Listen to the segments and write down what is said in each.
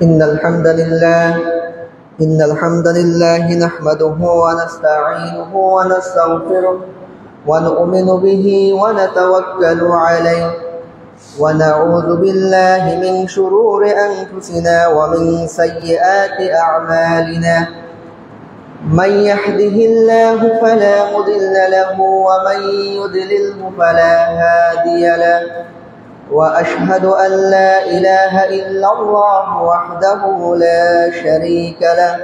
إن الحمد لله نحمده ونستعينه ونستغفره ونؤمن به ونتوكل عليه ونعوذ بالله من شرور أنفسنا ومن سيئات أعمالنا من يهده الله فلا مضل له ومن يضلله فلا هادي له وأشهد أن لا إله إلا الله وحده لا شريك له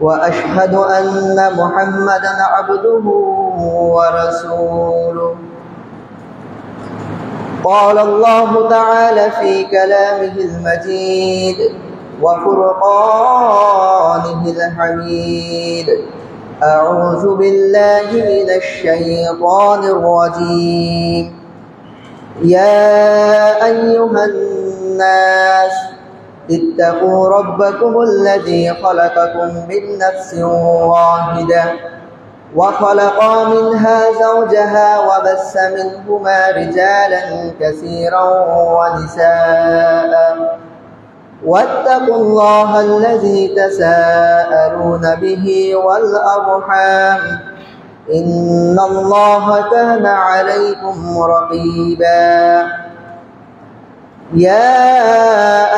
وأشهد أن محمدا عبده ورسوله. قال الله تعالى في كلامه المجيد وفرقانه الحميد: أعوذ بالله من الشيطان الرجيم. يا أيها الناس اتقوا ربكم الذي خلقكم من نفس واحدة وخلق منها زوجها وبث منهما رجالا كثيرا ونساء واتقوا الله الذي تساءلون به والأرحام إن الله كان عليكم رقيبا. يا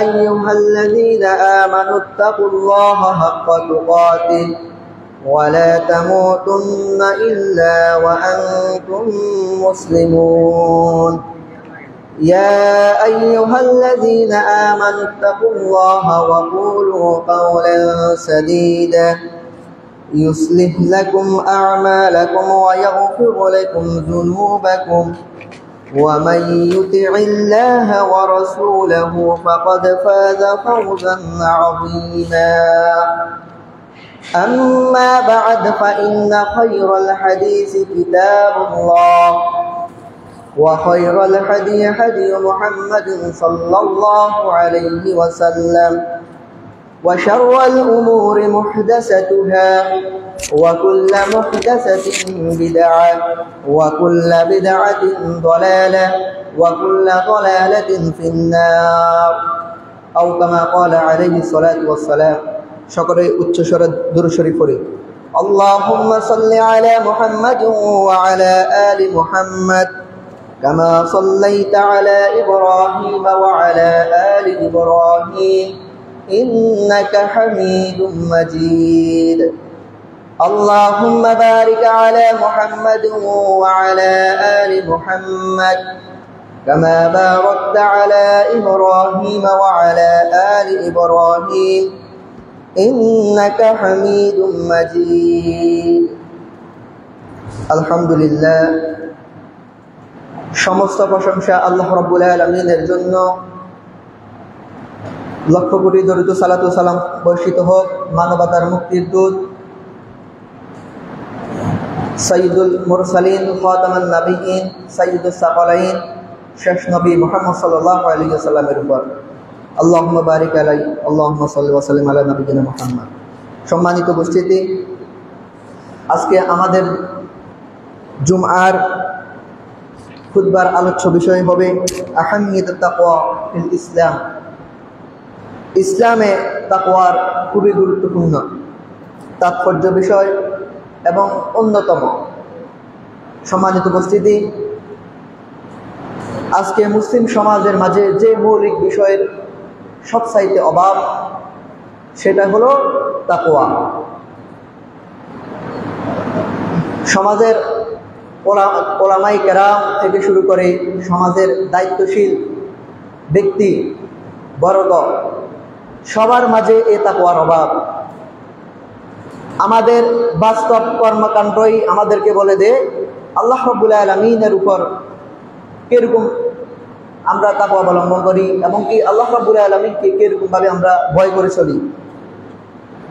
أيها الذين آمنوا اتقوا الله حق تقاته ولا تموتن إلا وأنتم مسلمون. يا أيها الذين آمنوا اتقوا الله وقولوا قولا سديدا يصلح لكم أعمالكم ويغفر لكم ذنوبكم ومن يطع الله ورسوله فقد فاز فوزا عظيما. أما بعد فإن خير الحديث كتاب الله وخير الهدي هدي محمد صلى الله عليه وسلم وشر الأمور محدثاتها وكل محدثة بدعة وكل بدعة ضلالة وكل ضلالة في النار أو كما قال عليه الصلاة والسلام. شكرا উচ্চস্বর দুরূদ শরীফ পড়ি। اللهم صل على محمد وعلى آل محمد كما صليت على إبراهيم وعلى آل إبراهيم إنك حميد مجيد. اللهم بارك على محمد وعلى آل محمد كما باركت على إبراهيم وعلى آل إبراهيم إنك حميد مجيد. الحمد لله সমস্ত প্রশংসা আল্লাহ রাব্বুল আলামিনের জন্য। লক্ষ কোটি দরুদ ও সালাত ও সালাম বর্ষিত হোক মানবতার মুক্তির দূত সাইয়্যিদুল মুরসালিন খাতামুন নবিয়্যিন সাইয়্যিদুস সাকালাইন শেষ নবী মুহাম্মদ সাল্লাল্লাহু আলাইহি ওয়াসাল্লামের উপর আল্লাহুম্মা বারিক আলাইহি আল্লাহুম্মা সাল্লি ওয়া সাল্লিম আলা নবিয়িনা মুহাম্মদ। সম্মানিত উপস্থিতি, আজকে আমাদের জুমআর খুতবার আলোচ্য বিষয় হবে আহামিয়াতুত তাকওয়া ফিল ইসলাম। ইসলামে তাকওয়ার খুবই গুরুত্বপূর্ণ তাৎপর্য বিষয় এবং অন্যতম। সম্মানিত উপস্থিতি, আজকে মুসলিম সমাজের মাঝে যে মৌলিক বিষয়ের সবচাইতে অভাব সেটা হলো তাকওয়া। সমাজের ওলামায়ে কেরাম থেকে শুরু করে সমাজের দায়িত্বশীল ব্যক্তি বর্গ সবার মাঝে এ তাকওয়ার অভাব। আমাদের বাস্তব কর্মকাণ্ডই আমাদেরকে বলে দে আল্লাহ রাব্বুল আলামিনের উপর কিরকম আমরা তাকওয়া অবলম্বন করি এবং কি আল্লাহ রাব্বুল আলামিনকে কিরকম ভাবে আমরা ভয় করে চলি।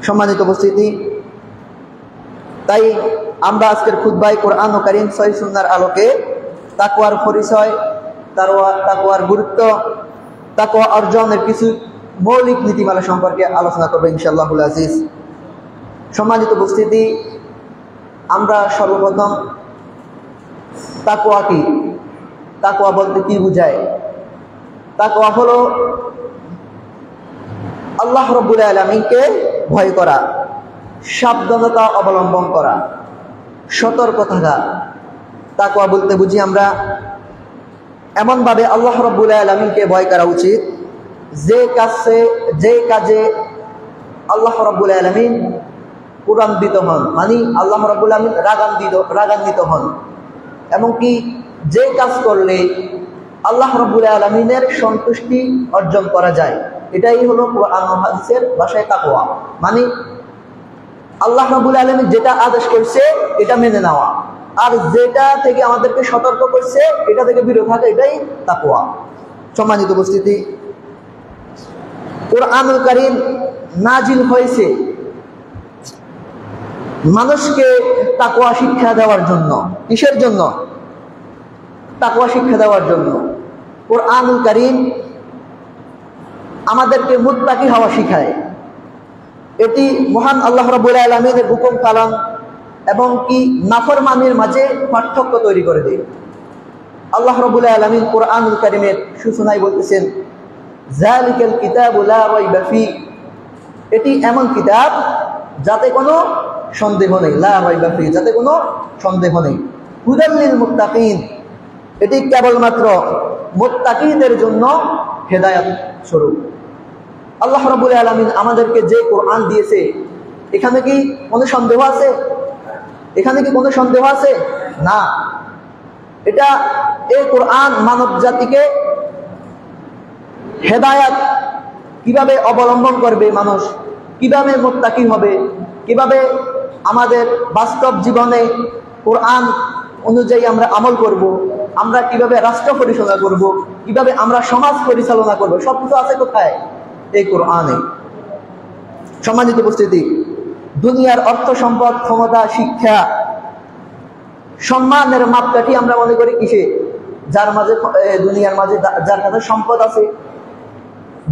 সম্মানিত উপস্থিতি, তাই আমরা আজকের খুতবায় কোরআন ও কারীম সহিহ সুন্নাহর আলোকে তাকওয়ার পরিচয়, তাকওয়ার গুরুত্ব, তাকওয়া অর্জনের কিছু মৌলিক নীতিমালা সম্পর্কে আলোচনা করব ইনশাআল্লাহুল আজিজ। সম্মানিত উপস্থিতি, আমরা সর্বপ্রথম তাকওয়া কি, তাকওয়া বলতে কি বোঝায়? তাকওয়া হলো আল্লাহ রাব্বুল আলামিনকে ভয় করা, সাবধানতা অবলম্বন করা, সতর্ক থাকা। তাকওয়া বলতে বুঝি আমরা এমনভাবে আল্লাহ রাব্বুল আলামিনকে ভয় করা উচিত যে কাজে আল্লাহ রাব্বুল আলামিন ক্রোধান্বিত হন, মানে আল্লাহ রাব্বুল আলামিন রাগান্বিত হন, এমনকি যে কাজ করলে আল্লাহ রাব্বুল আলামিনের সন্তুষ্টি অর্জন করা যায়, এটাই হলো কোরআন ও হাদিসের ভাষায় তাকওয়া। মানে আল্লাহ রাব্বুল আলামিন যেটা আদেশ করছে এটা মেনে নেওয়া, আর যেটা থেকে আমাদেরকে সতর্ক করছে এটা থেকে বিরত থাকা, এটাই তাকওয়া। সম্মানিত উপস্থিতি, কোরআনুল কারীম নাজিল হয়েছে মানুষকে তাকওয়া শিক্ষা দেওয়ার জন্য। কিসের জন্য? তাকওয়া শিক্ষা দেওয়ার জন্য। কোরআনুল কারীম আমাদেরকে মুত্তাকি হওয়া শিখায়। এটি মহান আল্লাহ রাব্বুল আলামিনের হুকুম পালন এবং কি নাফরমানির মাঝে পার্থক্য তৈরি করে দেয়। আল্লাহ রাব্বুল আলামিন কোরআনুল কারীমের সূচনায় বলতেছেন, যালিকাল কিতাবু লা রাইবা ফি, এটি এমন কিতাব যাতে কোনো সন্দেহ নেই। লা রাইবা ফি, যাতে কোনো সন্দেহ নেই। হুদাল লিল মুত্তাকিন, এটি কেবলমাত্র মুত্তাকিদের জন্য হেদায়েত স্বরূপ। আল্লাহ রাব্বুল আলামিন আমাদেরকে যে কোরআন দিয়েছে, এখানে কি কোনো সন্দেহ আছে? এখানে কি কোনো সন্দেহ আছে? না। এটা এই কোরআন মানব জাতিকে হেদায়েত কিভাবে অবলম্বন করবে, মানুষ কিভাবে মুত্তাকি হবে, কিভাবে আমাদের বাস্তব জীবনে কোরআন অনুযায়ী আমরা আমল করব, আমরা কিভাবে রাষ্ট্র পরিচালনা করব, কিভাবে আমরা সমাজ পরিচালনা করব, সবকিছু আছে কোথায়? এই কোরআনে। সম্মানিত উপস্থিতি, দুনিয়ার অর্থ সম্পদ, ক্ষমতা, শিক্ষা, সম্মানের মাপকাঠি আমরা মনে করি কিসে? যার মাঝে দুনিয়ার মাঝে যার কাছে সম্পদ আছে,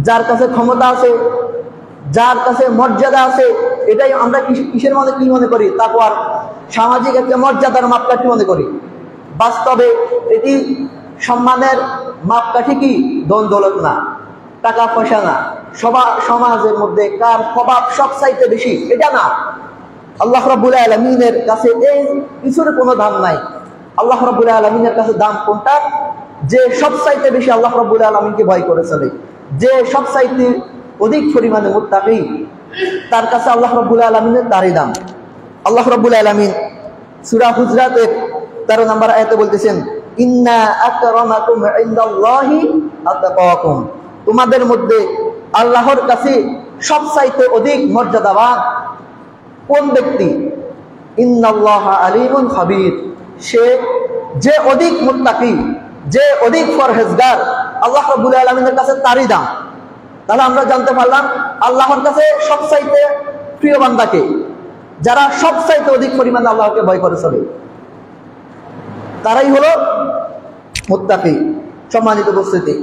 যার কাছে ক্ষমতা আছে, যার কাছে মর্যাদা আছে, এটাই আমরা কিসের মনে কি মনে করি? তাকওয়ার সামাজিক একটা মর্যাদার মাপকাঠি মনে করি। বাস্তবে এটি সম্মানের মাপকাঠি কি? ধন দৌলত না, টাকা পয়সা না, সমাজের মধ্যে কার প্রভাব সবচাইতে বেশি, এটা না। আল্লাহ রাব্বুল আলামিনের কাছে এই কিছুর কোনো দাম নাই। আল্লাহ রাব্বুল আলামিনের কাছে দাম কোনটা? যে সবচাইতে বেশি আল্লাহ রাব্বুল আলামিনকে ভয় করে চলে, যে সবচাইতে অধিক পরিমাণে মুত্তাকি, তার কাছে আল্লাহ রাব্বুল আলামিনের তারই দাম। আল্লাহ রাব্বুল আলামিন সূরা হুজরাতের 13 নম্বর আয়াতে বলতেছেন, ইন্না আকরামাকুম ইনদাল্লাহি আতকাকুম, তোমাদের মধ্যে আল্লাহর কাছে সবচাইতে অধিক মর্যাদাবান কোন ব্যক্তি? ইন্নাল্লাহা আলিমুন খাবীর, সে যে অধিক মুত্তাকি, যে অধিক পরহেজগার, আল্লাহ রাব্বুল আলামিনের কাছে তারই দাম। তাহলে আমরা জানতে পারলাম আল্লাহর কাছে সবচাইতে প্রিয় বান্দাকে, যারা সবচাইতে অধিক পরিমাণে আল্লাহকে ভয় করে চলে, তারাই হলো মুত্তাকি। সম্মানিত উপস্থিতি,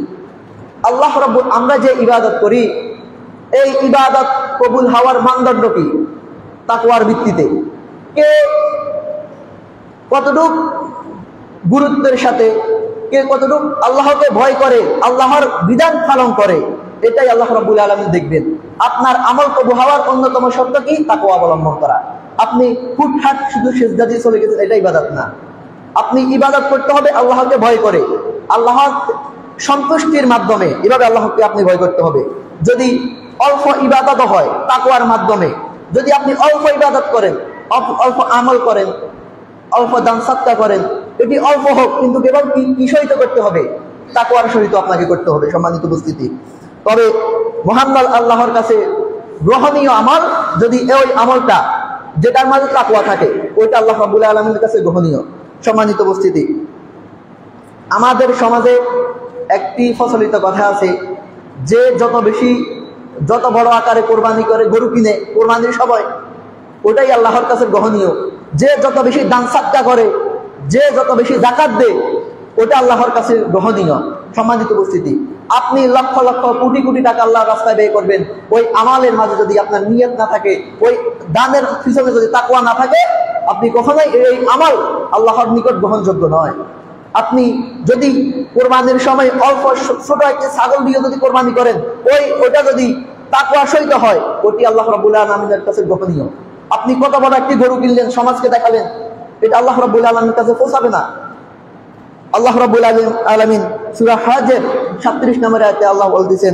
আল্লাহ রাব্বুল, আমরা যে ইবাদত করি, এই ইবাদত কবুল হওয়ার মানদণ্ড কি? তাকওয়ার ভিত্তিতে। কে কতটুক গুরুত্বের সাথে, কে কতটুক আল্লাহকে ভয় করে, আল্লাহর বিধান পালন করে, এটাই আল্লাহ রাব্বুল আলামিন দেখবেন। আপনার আমল কবুল হওয়ার অন্যতম শর্ত কি? তাকওয়া অবলম্বন করা। আপনি হুটহাট শুধু সিজদা দিয়ে চলে গেছেন, এটা ইবাদত না। আপনি ইবাদত করতে হবে আল্লাহকে ভয় করে, আল্লাহর সন্তুষ্টির মাধ্যমে, এভাবে আল্লাহকে আপনি ভয় করতে হবে। যদি অল্প ইবাদত হয় তাকওয়ার মাধ্যমে, যদি আপনি অল্প ইবাদত করেন, অল্প আমল করেন, অল্প দান সাদকা করেন, এটি অল্প হোক, কিন্তু কেবল কি সহিত করতে হবে? তাকওয়ার সহিত আপনাকে করতে হবে। সম্মানিত উপস্থিতি, তবে মহান আল্লাহর কাছে গ্রহণীয় আমল যদি ওই আমলটা যেটার মাঝে তাকওয়া থাকে, ওইটা আল্লাহ রাব্বুল আলামিনের কাছে গ্রহণীয়। সম্মানিত উপস্থিতি, আমাদের সমাজে একটি প্রচলিত কথা আছে যে যত বড় আকারে কোরবানি করে, গরু কিনে কোরবানির সময়, ওটাই আল্লাহর কাছে গ্রহণীয়। যে যত বেশি দান সাদকা করে, যে যত বেশি যাকাত দেয়, ওটা আল্লাহর কাছে গ্রহণীয়। সম্মানিত উপস্থিতি, আপনি লক্ষ লক্ষ কোটি কোটি টাকা আল্লাহর রাস্তায় ব্যয় করবেন, ওই আমালের মাঝে যদি আপনার নিয়ত না থাকে, ওই দানের পিছনে যদি তাকওয়া না থাকে, আপনি কখনোই এই আমল আল্লাহর নিকট গ্রহণযোগ্য নয়। আপনি যদি কোরবানির সময় অল্প ছোট একটি ছাগল দিয়ে যদি কোরবানি করেন, ওইটা যদি তাকওয়ার সহিত হয়, ওটি আল্লাহ রাব্বুল আলামিনের কাছে গোপনীয়। আপনি কত বড় একটি গরু কিনলেন, সমাজকে দেখালেন, এটা আল্লাহ রাব্বুল আলামিনের কাছে পৌঁছাবে না। আল্লাহ রাব্বুল আলামিন সূরা হাজের 37 নম্বর আয়াতে আল্লাহ বলতেছেন,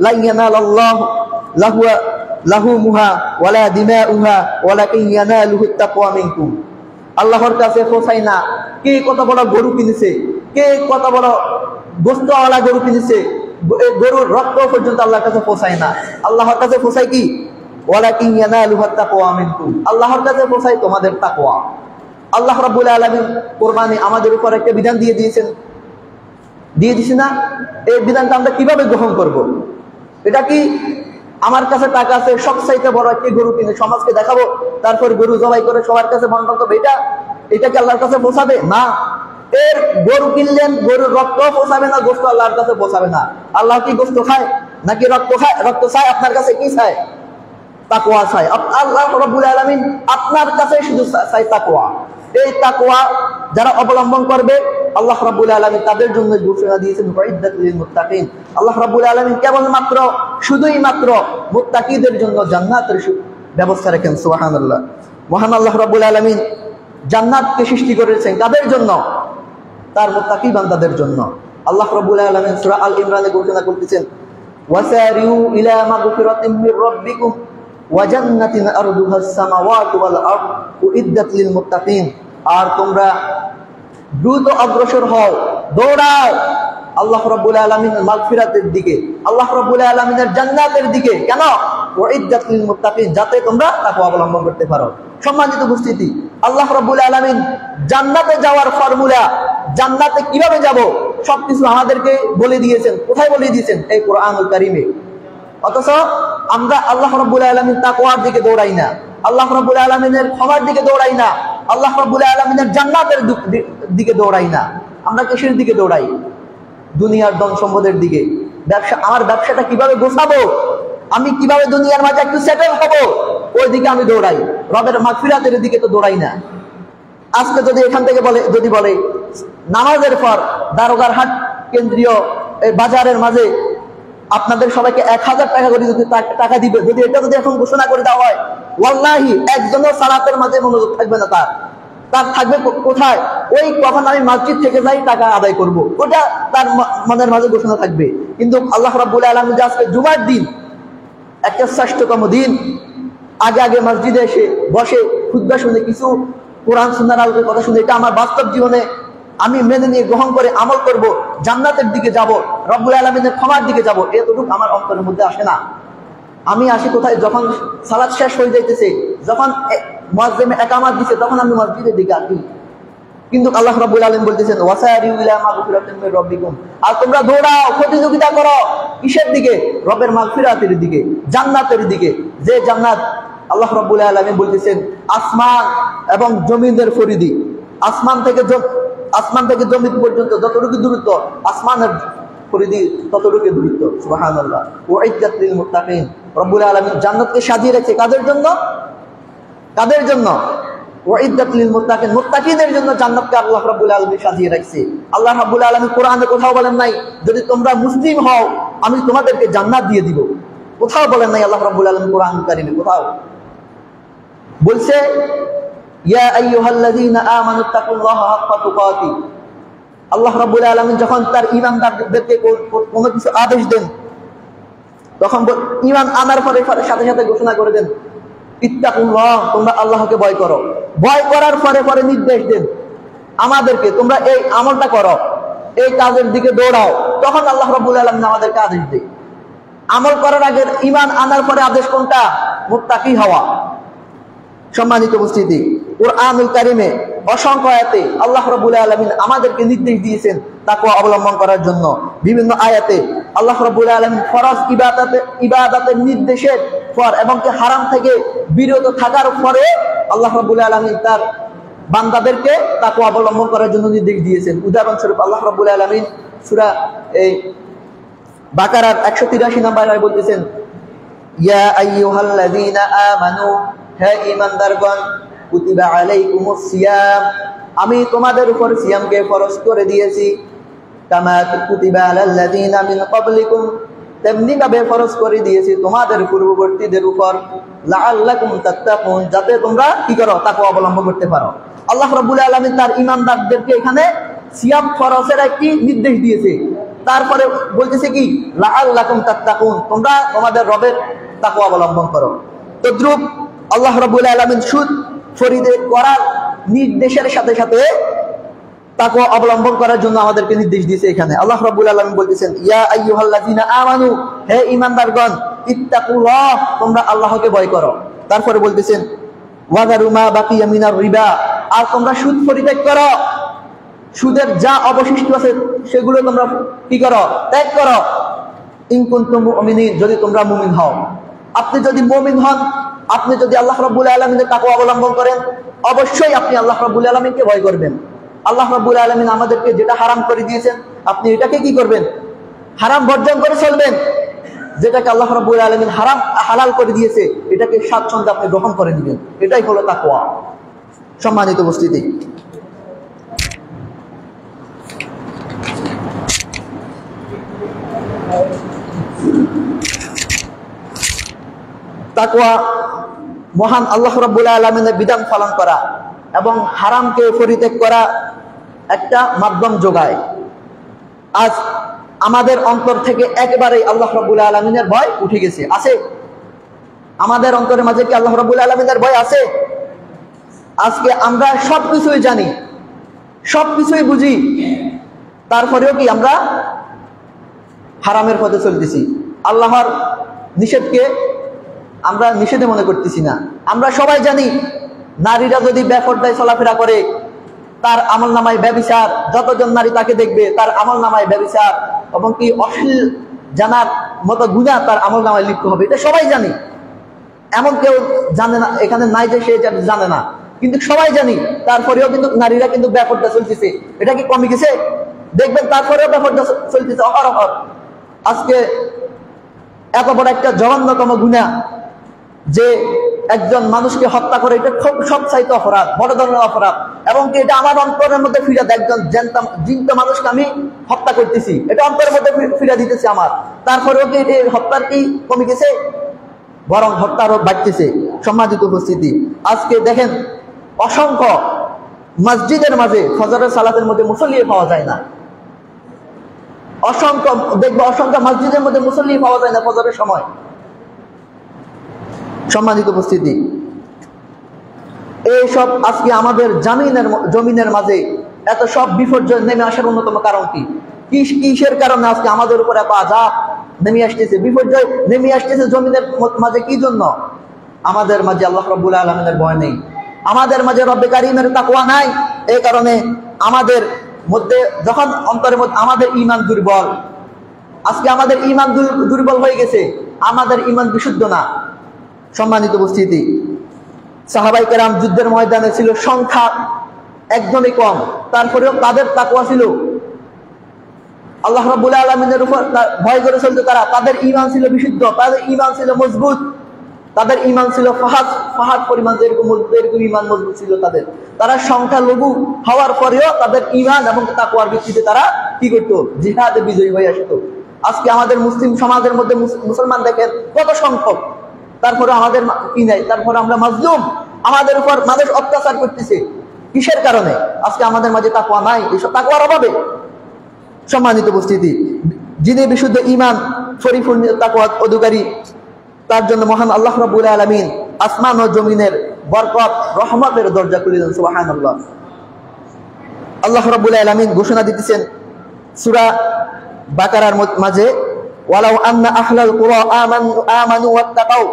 লা ইয়ানালাল্লাহু লাহুমুহা ওয়ালা দিমাউহা ওয়ালাকিন ইয়ানালুহুত তাকওয়া মিনকুম। আল্লাহর কাছে পৌঁছায় না কে কত বড় গরু কিনেছে, কে কত বড় গোশতওয়ালা গরু কিনেছে, গরুর রক্ত পর্যন্ত আল্লাহর কাছে পৌঁছায় না। আল্লাহর কাছে পৌঁছায় কি? ওয়ালাকিন ইয়ানালুহুত তাকওয়া মিনকুম। আল্লাহর কাছে পৌঁছায় তোমাদের তাকওয়া। আল্লাহ রাব্বুল আলামিন কুরবানি আমাদের উপর একটা বিধান দিয়ে দিয়েছে না? এই বিধানটা আমরা কিভাবে গ্রহণ করব? এটা কি আমার কাছে টাকা আছে, সবচাইতে বড় একটি গরু কিনে সমাজকে দেখাবো, তারপর গরু জবাই করে সবার কাছে বন্টন করবো, এটা কি আল্লাহর কাছে পৌঁছাবে না? এর গরু কিনলেন, গরুর রক্ত পৌঁছাবে না, গোশত আল্লাহর কাছে পৌঁছাবে না। আল্লাহ কি গোশত খায় নাকি রক্ত খায়? রক্ত চায়। আপনার কাছে কি চায়? তাকওয়া চায়। আল্লাহ রাব্বুল আলামিন আপনার কাছে শুধু চায় তাকওয়া। এই তাকওয়া যারা অবলম্বন করবে আল্লাহ রাব্বুল আলামিন তাদের জন্য ঘোষণা দিয়েছেন উইদ্দাতুল লিল মুত্তাকিন। আল্লাহ রাব্বুল আলামিন কেবলমাত্র শুধুই মাত্র মুত্তাকিদের জন্য জান্নাতের ব্যবস্থা রাখেন। সুবহানাল্লাহ। মহান আল্লাহ রাব্বুল আলামিন জান্নাতকে সৃষ্টি করেছেন কাদের জন্য? তার মুত্তাকি বান্দাদের জন্য। আল্লাহ রাব্বুল আলামিন সূরা আল ইমরানে ঘোষণা করতেছেন, ওয়াসারিউ ইলা মাগফিরাতিন মির রাব্বিকুম ওয়া জান্নাতিন আরদুহাস সামাওয়াতু ওয়াল আরদ উইদ্দাত লিল মুত্তাকিন। আর তোমরা দ্রুত অগ্রসর হও, দৌড়াও আল্লাহ রাব্বুল আলামিনের মাগফিরাতের দিকে, আল্লাহ রাব্বুল আলামিনের জান্নাতের দিকে। কেন? উইদ্দাত লিল মুত্তাকিন, যাতে তোমরা তাকওয়া অবলম্বন করতে পারো। সম্মানিত উপস্থিতি, আল্লাহ রাব্বুল আলামিন জান্নাতে যাওয়ার ফর্মুলা, জান্নাতে কিভাবে যাব সবকিছু আমাদেরকে বলে দিয়েছেন। কোথায় বলে দিয়েছেন? এই কোরআনুল কারীমে। অথচ আমরা আল্লাহ রাব্বুল আলামিন তাকওয়ার দিকে দৌড়াই না, আল্লাহ রাব্বুল আলামিনের ক্ষমার দিকে দৌড়াই না, আল্লাহ রাব্বুল আলামিনের জান্নাতের দিকে দৌড়াই না। আমরা কিসের দিকে দৌড়াই? দুনিয়ার ধন সম্পদের দিকে। ব্যবসা, আমার ব্যবসাটা কিভাবে গোছাবো, আমি কিভাবে দুনিয়ার মাঝে একটু সেটেল হব, ওই দিকে আমি দৌড়াই। রবের মাগফিরাতের দিকে তো দৌড়াই না। আজকে যদি এখান থেকে বলে নামাজের পর দারোগার হাট কেন্দ্রীয় বাজারের মাঝে আপনাদের সবাইকে 1000 টাকা করে যদি টাকা দিবে, যদি এটা যদি এখন ঘোষণা করে দেওয়া হয়, ওয়াল্লাহি একজনের সালাতের মাঝে মনোযোগ থাকবে না। তার থাকবে কোথায়? ওই কখন আমি মসজিদ থেকে যাই টাকা আদায় করব, ওটা তার মনের মাঝে ঘোষণা থাকবে। কিন্তু আল্লাহ রাব্বুল আলামিন যে আজকে জুমার দিন, একটা শ্রেষ্ঠতম দিন, আগে মসজিদে এসে বসে খুতবা শুনে, কিছু কোরআন সুন্নাহর আলোকের কথা শুনে, এটা আমার বাস্তব জীবনে আমি মেনে নিয়ে গ্রহণ করে আমল করব, জান্নাতের দিকে যাব, রব্বুল আলামিনের ক্ষমার দিকে যাব, এতটুকু আমার অন্তরের মধ্যে আসে না। আমি আসি কোথায়? যখন সালাত শেষ হয়ে যাইতেছে, যখন মুয়াজ্জিন ইকামত দিছে, তখন আমি মসজিদের দিকে আসি। কিন্তু আল্লাহ রাব্বুল আলামিন বলতেছেন, ওয়াসারিউ ইলা মাগফিরাতিন মির রাব্বিকুম। আর তোমরা দৌড়াও, প্রতিযোগিতা করো কিসের দিকে? রবের মাগফিরাতের দিকে, জান্নাতের দিকে। যে জান্নাত আল্লাহ রাব্বুল আলামিন বলতেছেন আসমান এবং জমিনের পরিধি, আসমান থেকে জমিন পর্যন্ত যতটুকু দূরত্ব, আসমানের পরিধি ততটুকু দূরত্ব। সুবহানাল্লাহ। উইদ্দাত লিল মুত্তাকিন। রব্বুল আলামিন জান্নাতকে সাজিয়ে রেখেছে কাদের জন্য? কাদের জন্য? উইদ্দাত লিল মুত্তাকিন, মুত্তাকিদের জন্য জান্নাতকে আল্লাহ রাব্বুল আলামিন সাজিয়ে রাখছে। আল্লাহ রাব্বুল আলামিন কোরআনে কোথাও বলেন নাই যদি তোমরা মুসলিম হও আমি তোমাদেরকে জান্নাত দিয়ে দিব, কোথাও বলেন নাই আল্লাহ রাব্বুল আলামিন কোরআনুল কারীমে। কোথাও বলছে ইয়া আইয়ুহাল্লাযীনা আমানুত্তাকুল্লাহা হাক্কা তুকাতিহ। আল্লাহ রাব্বুল আলামিন যখন তার ঈমানদারদেরকে কোনো কিছু আদেশ দেন, তখন ঈমান আনার পরে সাথে সাথে ঘোষণা করে দেন ইত্তাকুল্লাহ, তোমরা আল্লাহকে ভয় করো। ভয় করার পরে নির্দেশ দেন আমাদেরকে, তোমরা এই আমলটা করো, এই কাজের দিকে দৌড়াও। তখন আল্লাহ রাব্বুল আলামিন আমাদেরকে আদেশ দেয়। আমল করার আগে ঈমান আনার পরে আদেশ কোনটা? মুত্তাকি হওয়া। সম্মানিত উপস্থিতি, কুরআনুল কারীমে অসংখ্য আয়াতে আল্লাহ রাব্বুল আলামিন আমাদেরকে নির্দেশ দিয়েছেন তাকওয়া অবলম্বন করার জন্য। বিভিন্ন আয়াতে আল্লাহ রাব্বুল আলামিন ফরজ ইবাদতের নির্দেশের পর এবং হারাম থেকে বিরত থাকার পরে আল্লাহ রাব্বুল আলামিন তার বান্দাদেরকে তাকওয়া অবলম্বন করার জন্য নির্দেশ দিয়েছেন। উদাহরণস্বরূপ আল্লাহ রাব্বুল আলামিন সূরা বাকারার 183 নম্বর আয়াতে বলতেছেন ইয়া আইয়ুহাল্লাযীনা আমানু, হে ঈমানদারগণ, কুতিবা আলাইকুমুস সিয়াম, আমি তোমাদের উপর সিয়ামকে ফরজ করে দিয়েছি, কামা কুতিবা আলাল্লাযীনা মিন ক্বাবলিকুম, তেমনি ভাবে ফরজ করে দিয়েছি তোমাদের পূর্ববর্তীদের উপর, লাআল্লাকুম তাত্তাকুন, যাতে তোমরা কি করো, তাকওয়া অবলম্বন করতে পারো। আল্লাহ রাব্বুল আলামিন তার ঈমানদারদেরকে এখানে সিয়াম ফরজের একটি নির্দেশ দিয়েছে, তারপরে বলতেছে কি, লাআল্লাকুম তাত্তাকুন, তোমরা তোমাদের রবের তাকওয়া অবলম্বন করো। তদ্রূপ আল্লাহ রাব্বুল আলামিন সুদ পরিত্যাগ করার নির্দেশের সাথে সাথে তাকওয়া অবলম্বন করার জন্য আমাদেরকে নির্দেশ দিয়েছে। এখানে আল্লাহ রাব্বুল আলামিন বলতেছেন, ইয়া আইয়ুহাল্লাযীনা আমানু, হে ঈমানদারগণ, ইত্তাকুল্লাহ, তোমরা আল্লাহকে ভয় করো। তারপরে বলতেছেন, ওয়াযারু মা বাকিয়া মিনার রিবা, আর তোমরা সুদ পরিত্যাগ করো, সুদের যা অবশিষ্ট আছে সেগুলো তোমরা কি করো, ত্যাগ করো। ইন কুনতুম মুমিনিন, যদি তোমরা মুমিন হও। আপনি যদি মুমিন হন, আপনি যদি আল্লাহ রাব্বুল আলামিনের তাকওয়া অবলম্বন করেন, অবশ্যই আপনি আল্লাহ রাব্বুল আলামিনকে ভয় করবেন। আল্লাহ রাব্বুল আলামিন আমাদেরকে যেটা হারাম করে দিয়েছেন, আপনি এটাকে কি করবেন, হারাম বর্জন করে চলবেন। যেটাকে আল্লাহ রাব্বুল আলামিন হারাম হালাল করে দিয়েছে, এটাকে স্বাচ্ছন্দ্যে আপনি গ্রহণ করে নেবেন। এটাই হলো তাকওয়া। সম্মানিত উপস্থিতি, তাকওয়া মহান আল্লাহ রাব্বুল আলামিনের বিধান পালন করা এবং হারামকে পরিত্যাগ করা একটা মাধ্যম যোগায়। আজ আমাদের অন্তর থেকে একেবারেই আল্লাহ রাব্বুল আলামিনের ভয় উঠে গেছে। আছে আমাদের অন্তরের মাঝে কি আল্লাহ রাব্বুল আলামিনের ভয় আছে? আজকে আমরা সবকিছুই জানি, সবকিছুই বুঝি, তারপরেও কি আমরা হারামের পথে চলতেছি। আল্লাহর নিষেধকে আমরা নিষেধে মনে করতেছি না। আমরা সবাই জানি, নারীরা যদি বেপরদায় চলাফেরা করে, তার আমলনামায় ব্যভিচার, যতজন নারী তাকে দেখবে তার আমলনামায় ব্যভিচার এবং কি অশ্লীল জানার মতো গুনাহ তার আমলনামায় লিপ্ত হবে। এটা সবাই জানি, এমন কেউ জানে না এখানে নাই যে সে জানে না, কিন্তু সবাই জানি। তারপরেও কিন্তু নারীরা কিন্তু বেপরদা চলতেছে। এটা কি কমে গেছে? দেখবেন তারপরেও বেপরদা চলতেছে অহরহ। আজকে এত বড় একটা জঘন্যতম গুনাহ যে একজন মানুষকে হত্যা করে, এটা খুব সবচাইতে অপরাধ, বড় ধরনের অপরাধ। এবং কি এটা আমার অন্তরের মধ্যে ফিরা দেয়, একজন জীবিত মানুষকে আমি হত্যা করতেছি, এটা অন্তরের মধ্যে ফিরা দিতেছে আমার। তারপরেও কি হত্যার কি কমে গেছে? বরং হত্যা আরো বাড়তেছে। সম্মানিত উপস্থিতি, আজকে দেখেন অসংখ্য মসজিদের মাঝে ফজরের সালাতের মধ্যে মুসল্লি পাওয়া যায় না। অসংখ্য দেখবো, অসংখ্য মসজিদের মধ্যে মুসল্লি পাওয়া যায় না ফজরের সময়। সম্মানিত উপস্থিতি, এইসব আজকে আমাদের জমিনের মাঝে এত সব বিপর্যয় নেমে আসার অন্যতম কারণ কি? কিসের কারণে আজকে আমাদের উপর এত আযাব নেমে আসতেছে, বিপর্যয় নেমে আসতেছে জমিনের মাঝে? কি জন্য? আমাদের মাঝে আল্লাহ রাব্বুল আলামিনের ভয় নেই, আমাদের মাঝে রব্বে কারীমের তাকওয়া নাই। এই কারণে আমাদের মধ্যে যখন অন্তরের মধ্যে আমাদের ঈমান দুর্বল, আজকে আমাদের ঈমান দুর্বল হয়ে গেছে, আমাদের ঈমান বিশুদ্ধ না। সম্মানিত উপস্থিতি, সাহাবায়ে কেরাম যুদ্ধের ময়দানে ছিল সংখ্যা একদমই কম, তারপরেও তাদের তাকওয়া ছিল, আল্লাহ রাব্বুল আলামিনের উপর ভয় করে চলতে তারা, তাদের ঈমান ছিল বিশুদ্ধ, তাদের ঈমান ছিল মজবুত, তাদের ঈমান ছিল ফাহাদ পরিমাণ, যেরকম ঈমান মজবুত ছিল তাদের। তারা সংখ্যা লঘু হওয়ার পরেও তাদের ঈমান এবং তাকওয়ার ভিত্তিতে তারা কি করত? জিহাদে বিজয়ী হয়ে আসতো। আজকে আমাদের মুসলিম সমাজের মধ্যে মুসলমান দেখেন কত সংখ্যক, তারপরে আমাদের কি নাই, তারপরে আমরা মাজলুম, আমাদের উপর মানুষ অত্যাচার করতেছে। কিসের কারণে? আজকে আমাদের মাঝে তাকওয়া নাই, এইসব তাকওয়ার অভাবে। সম্মানিত উপস্থিতি, যিনি বিশুদ্ধ ঈমান পরিপূর্ণ তাকওয়ার অধিকারী, তার জন্য মহান আল্লাহ রাব্বুল আলামিন আসমান ও জমিনের বরকত রহমতের দরজা খুলে দেন। সুবহানাল্লাহ। আল্লাহ রাব্বুল আলামিন ঘোষণা দিতেছেন সূরা বাকারার মাঝে, ওয়ালাউ আন্না আহলাল কুরা আমানু ওয়াত্তাকাউ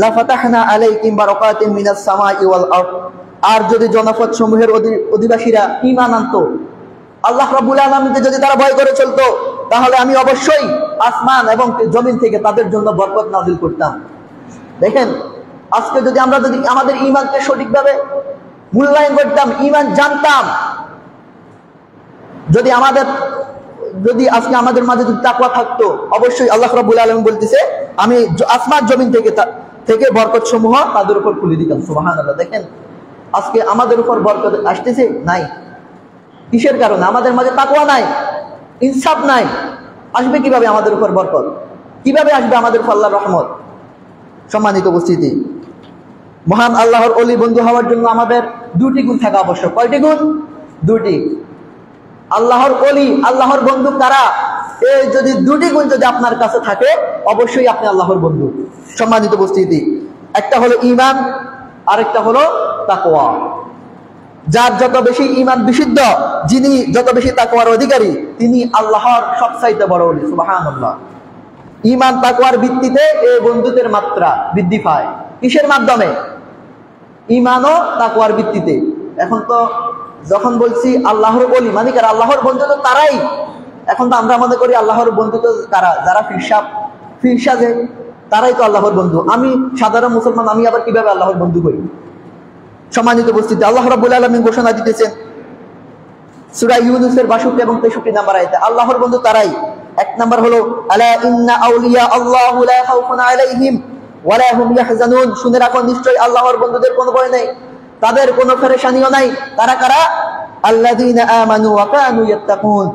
লাফাতাহনা আলাইহিম বারাকাতিন মিনাস সামাই ওয়াল আরদ। আর যদি জনপদ সমূহের অধিবাসীরা ঈমান আনতো, আল্লাহ রাব্বুল আলামিনকে যদি তারা ভয় করে চলতো, তাহলে আমি অবশ্যই আসমান এবং জমিন থেকে তাদের জন্য বরকত নাযিল করতাম। দেখেন আজকে যদি আমরা আমাদের ঈমানকে সঠিকভাবে মূল্যায়ন করতাম, ঈমান জানতাম, যদি আজকে আমাদের মাঝে যদি তাকওয়া থাকতো, অবশ্যই আল্লাহ রাব্বুল আলামিন বলতেছে আমি আসমান জমিন থেকে বরকত সমূহ তাদের উপর খুলে দিতাম। সুবহানাল্লাহ। দেখেন আজকে আমাদের উপর বরকত আসতেছে নাই, কিসের কারণে? আমাদের মাঝে তাকওয়া নাই, ইনসাফ নাই। আসবে কিভাবে আমাদের উপর বরকত? কিভাবে আসবে আমাদের আল্লাহর রহমত? সম্মানিত উপস্থিতি, মহান আল্লাহর অলি বন্ধু হওয়ার জন্য আমাদের দুটি গুণ থাকা আবশ্যক। কয়টি গুণ? দুটি। আল্লাহর অলি, আল্লাহর বন্ধু কারা? এই যদি দুটি গুণ যদি আপনার কাছে থাকে, অবশ্যই আপনি আল্লাহর বন্ধু। সম্মানিত উপস্থিতি, একটা হলো ঈমান, আরেকটা হলো তাকওয়া। যার যত বেশি ঈমান বিশুদ্ধ, যিনি যত বেশি তাকওয়ার অধিকারী, তিনি আল্লাহর সবচাইতে বড় ওলি। সুবহানাল্লাহ। ঈমান তাকওয়ার ভিত্তিতে এই বন্ধুত্বের মাত্রা বৃদ্ধি পায়। কিসের মাধ্যমে? ঈমান ও তাকওয়ার ভিত্তিতে। এখন তো যখন বলছি আল্লাহর ওলি মানে কারা? আল্লাহর বন্ধু তো তারাই। এখন তো আমরা মনে করি আল্লাহর বন্ধু তো কারা? যারা ফিরসাজে, তারাই তো আল্লাহর বন্ধু। আমি সাধারণ মুসলমান, আমি আবার কিভাবে আল্লাহর বন্ধু করি? সম্মানিত উপস্থিতি, আল্লাহ রাব্বুল আলামিন ঘোষণা দিতেছেন সূরা ইউনূসের 62 এবং 63 নম্বর আয়াতে, আল্লাহর বন্ধু তারাই। এক নাম্বার হলো আলা ইন্না আউলিয়া আল্লাহু লা খাউফুন আলাইহিম ওয়া লা হুম ইয়াহজানুন। শুনে রাখো, নিশ্চয়ই আল্লাহর বন্ধুদের কোনো ভয় নেই, তাদের কোনো পেরেশানিও নাই। তারা কারা? আল্লাযীনা আমানু ওয়া কানু ইয়াত্তাকুন।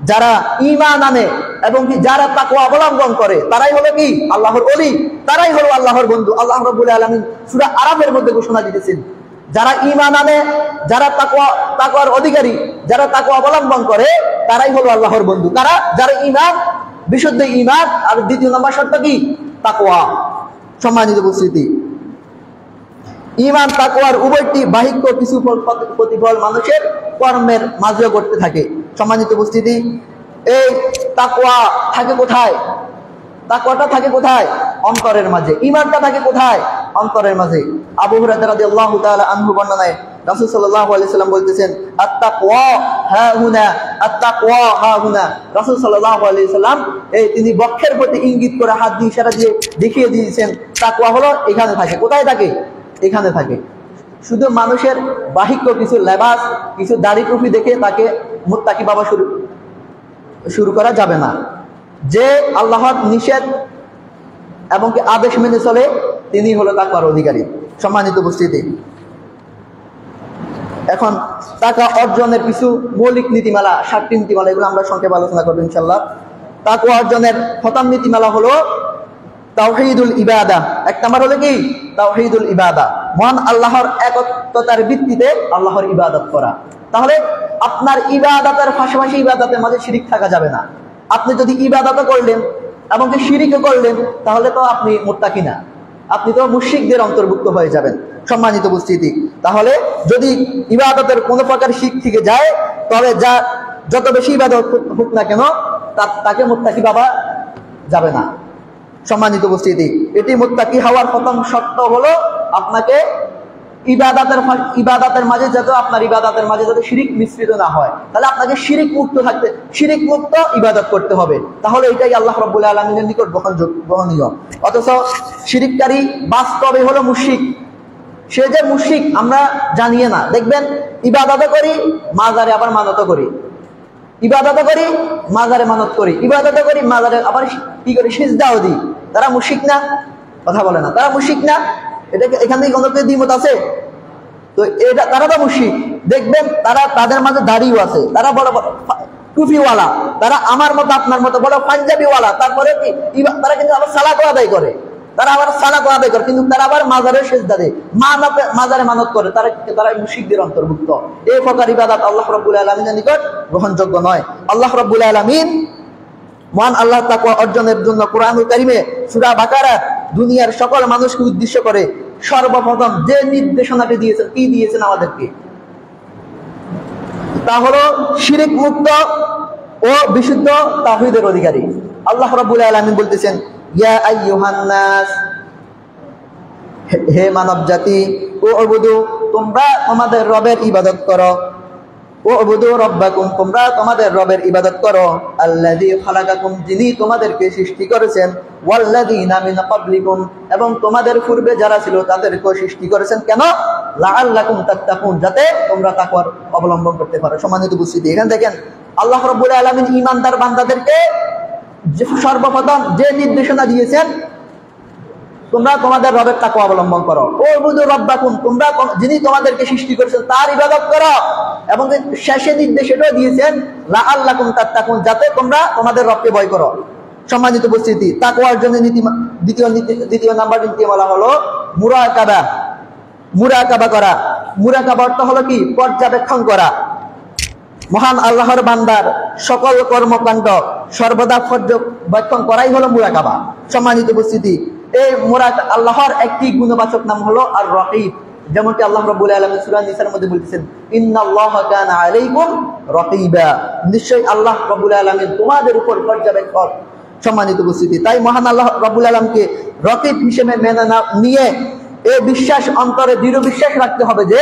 যারা ঈমান আনে এবং কি যারা তাকওয়া অবলম্বন করে, তারাই হলো কি? আল্লাহর ওলি, তারাই হলো আল্লাহর বন্ধু। আল্লাহ রাব্বুল আলামিন সূরা আরাফের মধ্যে ঘোষণা দিতেছেন, যারা ঈমান আনে, যারা তাকওয়ার অধিকারী, যারা তাকওয়া অবলম্বন করে, তারাই হলো আল্লাহর বন্ধু। কারা? যারা ঈমান, বিশুদ্ধ ঈমান, আর দ্বিতীয় নম্বর শর্ত কি? তাকওয়া। সম্মানিত উপস্থিতি, ঈমান তাকওয়ার উভয়টি বাহিক কিছু প্রতিফল মানুষের কর্মের মাঝেও করতে থাকে। সম্মানিত উপস্থিতি, এই তাকওয়া থাকে কোথায়? তাকওয়াটা থাকে কোথায়? অন্তরের মাঝে। ঈমানটা থাকে কোথায়? অন্তরের মাঝে। আবু হুরায়রা রাদিয়াল্লাহু তাআলা আনহু বর্ণনায় রাসূল সাল্লাল্লাহু আলাইহি সাল্লাম বলতেছেন, আত-তাকওয়া হাহুনা, আত-তাকওয়া হাহুনা। রাসূল সাল্লাল্লাহু আলাইহি সাল্লাম তিনি বক্ষের প্রতি ইঙ্গিত করে হাত দিয়ে ইশারা দিয়ে দেখিয়ে দিয়েছেন, তাকওয়া হলো এখানে থাকে। কোথায় থাকে? এখানে থাকে। শুধু মানুষের বাহিক কিছু লেবাস, কিছু দাড়ি টুপি দেখে তাকে মুত্তাকি বাবা শুরু করা যাবে না। যে আল্লাহর নিষেধ এবং কি আদেশ মেনে চলে, তিনি হলো তাকওয়ার অধিকারী। সম্মানিত উপস্থিতি, এখন টাকা অর্জনের কিছু মৌলিক নীতিমালা, 7টি নীতিমালা, এগুলো আমরা সংক্ষেপে আলোচনা করবো ইনশাআল্লাহ। তাকওয়া অর্জনের প্রথম নীতিমালা হলো তাওহীদুল ইবাদা। এক নাম্বার হলো কি? তাওহীদুল ইবাদা, মহান আল্লাহর একত্বতার ভিত্তিতে আল্লাহর ইবাদত করা। তাহলে আপনার ইবাদতের পাশাপাশি ইবাদতের মাঝে শিরিক থাকা যাবে না। আপনি যদি ইবাদত করলেন এবং কি শিরিকও করলেন, তাহলে তো আপনি মুত্তাকি না, আপনি তো মুশরিকদের অন্তর্ভুক্ত হয়ে যাবেন। সম্মানিত উপস্থিতি, তাহলে যদি ইবাদতের কোনো প্রকার শিরক থেকে যায়, তবে যা যত বেশি ইবাদত হোক না কেন, তাকে মুত্তাকি ভাবা যাবে না। সম্মানিত উপস্থিতি, এটি মুত্তাকি হওয়ার প্রথম শর্ত হলো আপনাকে ইবাদতের মাঝে যাতে আপনার ইবাদতের মাঝে যাতে শিরিক মিশ্রিত না হয়, তাহলে আপনাকে শিরিক মুক্ত ইবাদত করতে হবে। তাহলে এটাই আল্লাহ রাব্বুল আলামিনের নিকট গ্রহণীয়। অথচ শিরিককারী বাস্তবে হলো মুশরিক। সে যে মুশরিক আমরা জানিয়ে না। দেখবেন ইবাদত করি, মাজারে আবার মানত করি, ইবাদত করি, মাজারে মানত করি, ইবাদত করি, মাজারে আবার কি করি? সিজদাও দিই। তারা মুশরিক না? কথা বলে না, তারা মুশরিক না? এটাকে এখান থেকে কোনো দ্বিমত আছে? তো এটা তারা তো মুশরিক। দেখবেন তাদের মাঝে দাড়িও আছে, তারা বড় বড় টুপিওয়ালা, তারা আমার মতো আপনার মতো বড় পাঞ্জাবিওয়ালা, তারপরে কি তারা কিন্তু আবার সালাত আদায় করে, তারা আবার সালাত আদায় করে, কিন্তু তারা আবার মাজারে সিজদা দেয়, মাজারে মানত করে। তারা মুশরিকদের অন্তর্ভুক্ত। এই প্রকার ইবাদত আল্লাহ রাব্বুল আলামিনের নিকট গ্রহণযোগ্য নয়। আল্লাহ রাব্বুল আলামিন মহান আল্লাহ তাকওয়া অর্জনের জন্য কোরআনুল কারীমে সূরা বাকারা দুনিয়ার সকল মানুষকে উদ্দেশ্য করে সর্বপ্রথম যে নির্দেশনাটি দিয়েছেন, কি দিয়েছেন আমাদেরকে? তা হলো শিরিক মুক্ত ও বিশুদ্ধ তাওহীদের অধিকারী। আল্লাহ রাব্বুল আলামিন বলতেছেন, ইয়া আইয়ুহান নাস, হে মানব জাতি, উবুদু, তোমরা তোমাদের রবের ইবাদত করো, উবুদু রাব্বাকুম, তোমরা তোমাদের রবের ইবাদত করো, আল্লাযী খালাকাকুম, যিনি তোমাদেরকে সৃষ্টি করেছেন, ওয়াল্লাযীনা মিন ক্বাবলিকুম, এবং তোমাদের পূর্বে যারা ছিল তাদেরকেও সৃষ্টি করেছেন। কেন? লাআল্লাকুম তাত্তাকুন, যাতে তোমরা তাকওয়া অবলম্বন করতে পারো। সম্মানিত উপস্থিতি, এখানে দেখেন আল্লাহ রাব্বুল আলামিন ঈমানদার বান্দাদেরকে সর্বপ্রথম যে নির্দেশনা দিয়েছেন, তোমরা তোমাদের রবের তাকওয়া অবলম্বন করো। উবুদু রাব্বাকুম, তোমরা যিনি তোমাদেরকে সৃষ্টি করেছেন তার ইবাদত করো। এবং শেষে নির্দেশ এটাও দিয়েছেন লাআল্লাকুম তাত্তাকুন, যাতে তোমরা তোমাদের রবকে ভয় করো। সম্মানিত উপস্থিতি, তাকওয়ার জন্য দ্বিতীয় নাম্বার নীতিমালা হলো মুরাকাবা। মুরাকাবা করা। মুরাকাবা অর্থ হলো কি? পর্যবেক্ষণ করা। মহান আল্লাহর বান্দার সকল কর্মকাণ্ড সর্বদা পর্যবেক্ষণ করাই হলো মুরাকাবা। সম্মানিত উপস্থিতি, এই আল্লাহর একটি গুণবাচক নাম হলো আর রকিব। যেমনটি আল্লাহ রাব্বুল আলামিন সূরা নিসার মধ্যে বলতেছেন, ইন্নাল্লাহা কানা আলাইকুম রাকিবা, নিশ্চয়ই আল্লাহ রাব্বুল আলামিন তোমাদের উপর পর্যবেক্ষক। সম্মানিত উপস্থিতি, তাই মহান আল্লাহ রাব্বুল আলামিনকে রকিব হিসেবে মেনে নিয়ে এই বিশ্বাস, অন্তরে দৃঢ় বিশ্বাস রাখতে হবে যে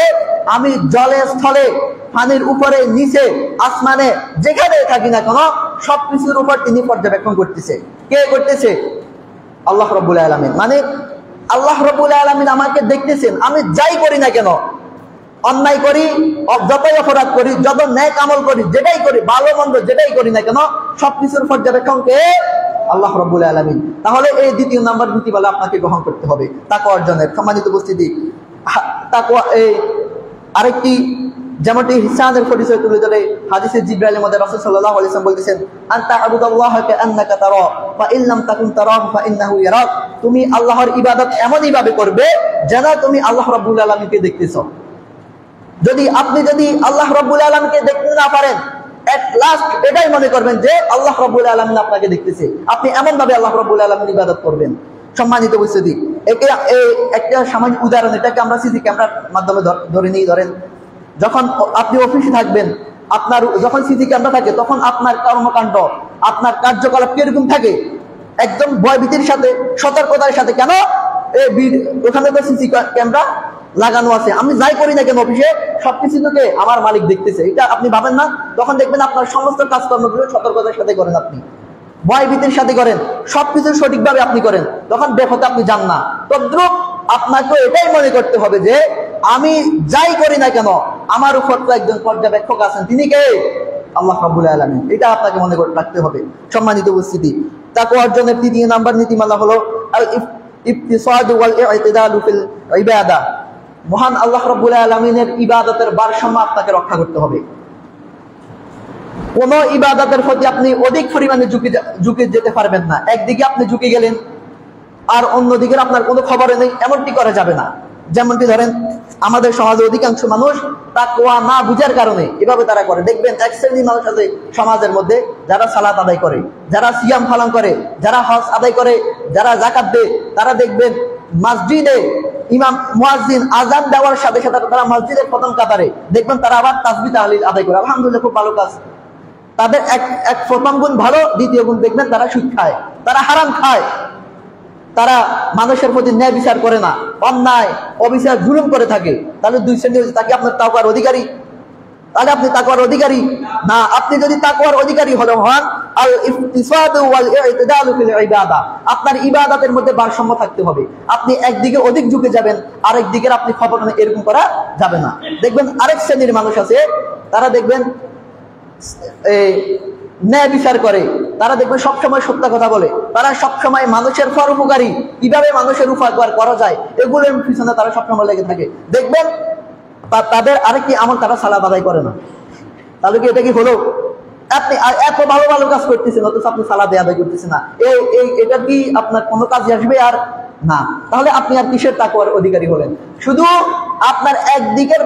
আমি জলে স্থলে পানির উপরে নিচে আসমানে যেখানে থাকি না কেন সবকিছুর উপর তিনি পর্যবেক্ষণ করতেছে। কে করতেছে? আল্লাহ রাব্বুল আলামিন। মানে আল্লাহ রাব্বুল আলামিন আমাকে দেখতেছেন, আমি যাই করি না কেন, অন্যায় করি, যতই অপরাধ করি, যত ন্যায় আমল করি, যেটাই করি, ভালো মন্দ যেটাই করি না কেন সবকিছুর পর্যবেক্ষণ কে? আল্লাহ রাব্বুল আলামিন। তাহলে এই দ্বিতীয় নাম্বার নীতিমালা আপনাকে গ্রহণ করতে হবে তাকওয়া অর্জনের। সম্মানিত উপস্থিতি, তাকওয়া এই আরেকটি, যেমনটি ইহসানের পরিচয় তুলে ধরে হাদিসে জিবরাইলের মধ্যে রাসূল সাল্লাল্লাহু আলাইহি ওয়াসাল্লাম বলতেছেন, আনতা আবুদাল্লাহা কাআন্নাকা তারা ফা ইন লাম তাকুন তারাহু ফা ইন্নাহু ইয়ারাক। তুমি আল্লাহর ইবাদত এমনই ভাবে করবে যেন তুমি আল্লাহ রাব্বুল আলামিনকে দেখতেছো। যদি আল্লাহ রাব্বুল আলামিনকে দেখতে না পারেন, এট লাস্ট এটাই মনে করবেন যে আল্লাহ রাব্বুল আলামিন আপনাকে দেখতেছে। আপনি এমন ভাবে আল্লাহ রাব্বুল আলামিনের ইবাদত করবেন। সম্মানিত উপস্থিতি, একটা সামাজিক উদাহরণ, এটাকে আমরা সিসি ক্যামেরার মাধ্যমে ধরেন, যখন আপনি অফিসে থাকবেন, আপনার যখন সিসি ক্যামেরা থাকে তখন আপনার কর্মকাণ্ড, আপনার কার্যকলাপ কিরকম থাকে? একদম ভয়ভীতির সাথে, সতর্কতার সাথে। কেন? ওখানে তো সিসি ক্যামেরা লাগানো আছে, আমি যাই করি না কেন অফিসে সবকিছু তোকে আমার মালিক দেখতেছে, এটা আপনি ভাবেন না? তখন দেখবেন আপনার সমস্ত কাজকর্মগুলো সতর্কতার সাথে করেন, আপনি ভয়ভীতির সাথে করেন, সবকিছু সঠিকভাবে আপনি করেন, তখন বেফতে আপনি যান না। তদ্রুপ আপনাকে এটাই মনে করতে হবে যে আমি যাই করি না কেন আমার উপর তো একজন পর্যবেক্ষক আছেন, তিনি কে? আল্লাহ রাব্বুল আলামিন। এটা আপনাকে মনে রাখতে হবে। সম্মানিত উপস্থিতি, তাকওয়া অর্জনের তৃতীয় নাম্বার নীতিমালা হলো আল ইফতিসাদ ওয়াল ইতিদালু ফিল ইবাদা। মহান আল্লাহ রাব্বুল আলামিনের ইবাদতের ভারসাম্য আপনাকে রক্ষা করতে হবে। কোন ইবাদতের প্রতি আপনি অধিক পরিমাণে ঝুঁকে যেতে পারবেন না। একদিকে আপনি ঝুঁকে গেলেন আর অন্যদিকে আপনার কোনো খবরে নেই, এমনটি করা যাবে না। যেমনটি ধরেন আমাদের সমাজে অধিকাংশ মানুষ তাকওয়া না বুঝার কারণে এভাবে তারা করে। দেখবেন এক শ্রেণীর মানুষ আছে সমাজের মধ্যে, যারা সালাত আদায় করে, যারা সিয়াম পালন করে, যারা হজ আদায় করে, যারা যাকাত দেয়, তারা দেখবেন মসজিদে ইমাম মুয়াজ্জিন আযান দেওয়ার সাথে সাথে তারা মসজিদের প্রথম কাতারে দেখবেন তারা আবার তাসবিহ তাহলিল আদায় করে। আলহামদুলিল্লাহ, খুব ভালো কাজ। তাদের এক প্রথম গুণ ভালো, দ্বিতীয় গুণ দেখবেন তারা সুদ খায়, তারা হারাম খায়, তারা মানুষের প্রতি ন্যায় বিচার করে না, অন্যায় অবিচার জুলুম করে থাকে। তাহলে দুই শ্রেণী হচ্ছে, তাকে আপনার তাকওয়ার অধিকারী, তাহলে আপনি তাকওয়ার অধিকারী না। আপনি যদি তাকওয়ার অধিকারী হন, আল ইফতিসাদু ওয়াল ইতিদালু ফিল ইবাদা, আপনার ইবাদতের মধ্যে ভারসাম্য থাকতে হবে। আপনি একদিকে অধিক ঝুঁকে যাবেন, আরেক দিকে আপনি খবর নেই, এরকম করা যাবে না। দেখবেন আরেক শ্রেণীর মানুষ আছে, তারা দেখবেন ন্যায় বিচার করে, তারা দেখবেন সবসময় সত্য কথা বলে, তারা সবসময় মানুষের পরোপকারী, কিভাবে মানুষের উপকার করা যায় এগুলোর পিছনে তারা সবসময় লেগে থাকে। দেখবেন তাদের আরেকটি আমল, তারা সালাত আদায় করে না। তাহলে কি এটা কি হলো? আপনি এত ভালো ভালো কাজ করতেছেন অথচ আপনি সালাত আদায় করতেছেন না, এটা কি আপনার কোনো কাজে আসবে? আর না। তাহলে আপনি আর কিসের তাকওয়ার অধিকারী হলেন? শুধু আপনার একদিকের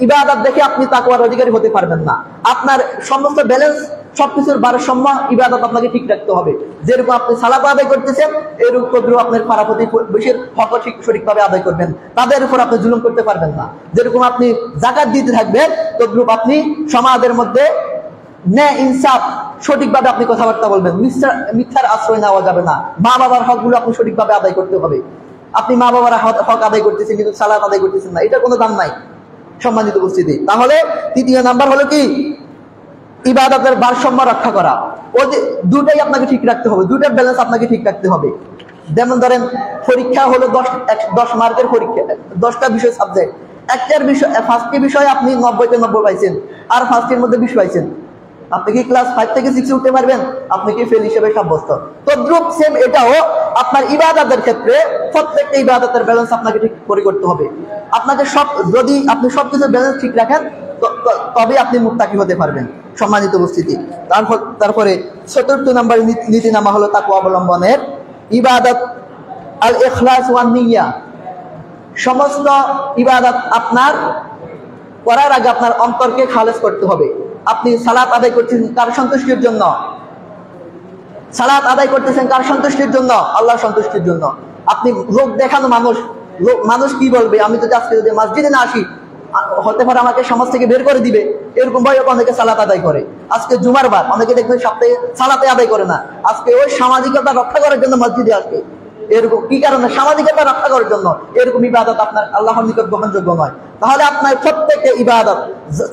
ইবাদত দেখে আপনি তাকওয়ার অধিকারী হতে পারবেন না। আপনার সমস্ত ব্যালেন্স, সবকিছুর ভারসাম্য, ইবাদত আপনাকে ঠিক রাখতে হবে। যেরকম আপনি সালাত আদায় করতেছেন, এরকম আপনার পাড়া প্রতিবেশীর হক সঠিকভাবে আদায় করবেন, তাদের উপর আপনি জুলুম করতে পারবেন না। যেরকম আপনি যাকাত দিতে থাকবেন, তদ্রুপ আপনি সমাজের মধ্যে ন্যায় ইনসাফ সঠিকভাবে আপনি কথাবার্তা বলবেন, মিথ্যার আশ্রয় নেওয়া যাবে না। মা বাবার হকগুলো আপনি সঠিকভাবে আদায় করতে হবে। আপনি মা বাবার হক আদায় করতেছেন কিন্তু সালাত আদায় করতেছেন না, এটা কোনো দাম নাই। সম্মানিত উপস্থিতি, তাহলে তৃতীয় নাম্বার হলো কি? ইবাদতের ভারসাম্য রক্ষা করা। দুটাই আপনাকে ঠিক রাখতে হবে, দুটার ব্যালেন্স আপনাকে ঠিক রাখতে হবে। যেমন ধরেন পরীক্ষা হলো 10 মার্কের পরীক্ষা, 10টা বিষয় সাবজেক্ট, একটার বিষয় ফার্স্টটি বিষয় আপনি 90-তে 90 পাইছেন, আর ফার্স্টের মধ্যে 20 পাইছেন, আপনি কি ক্লাস 5 থেকে 6 উঠতে পারবেন? আপনি কি ফেল হিসেবে সাব্যস্ত। তদ্রুপ সেম এটাও আপনার ইবাদতের ক্ষেত্রে, প্রত্যেকটা ইবাদতের ব্যালেন্স আপনাকে ঠিক করে করতে হবে। আপনাকে যদি আপনি সবকিছু ব্যালেন্স ঠিক রাখেন তবে আপনি মুত্তাকি হতে পারবেন। সম্মানিত উপস্থিতি। তারপরে চতুর্থ নম্বর নীতিনামা হলো তাকওয়া অবলম্বনের ইবাদত আল ইখলাস ওয়ান নিয়্যা। সমস্ত ইবাদত আপনার করার আগে আপনার অন্তরকে খালেস করতে হবে। আপনি সালাত আদায় করছেন কার সন্তুষ্টির জন্য? সালাত আদায় করতেছেন কার সন্তুষ্টির জন্য? আল্লাহর সন্তুষ্টির জন্য। আপনি লোক দেখানো মানুষ কি বলবে, আমি যদি আজকে যদি মসজিদে না আসি হতে পারে আমাকে সমাজ থেকে বের করে দিবে, এরকম ভয়ে অনেকে সালাত আদায় করে। আজকে জুমার বার, অনেকে দেখবেন সপ্তাহে সালাতে আদায় করে না, আজকে ওই সামাজিকতা রক্ষা করার জন্য মসজিদে আসবে। এরকম কি কারণে? সামাজিকতা রক্ষা করার জন্য। এরকম ইবাদত আপনার আল্লাহর নিকট গ্রহণযোগ্য নয়। তাহলে আপনার প্রত্যেকটা ইবাদত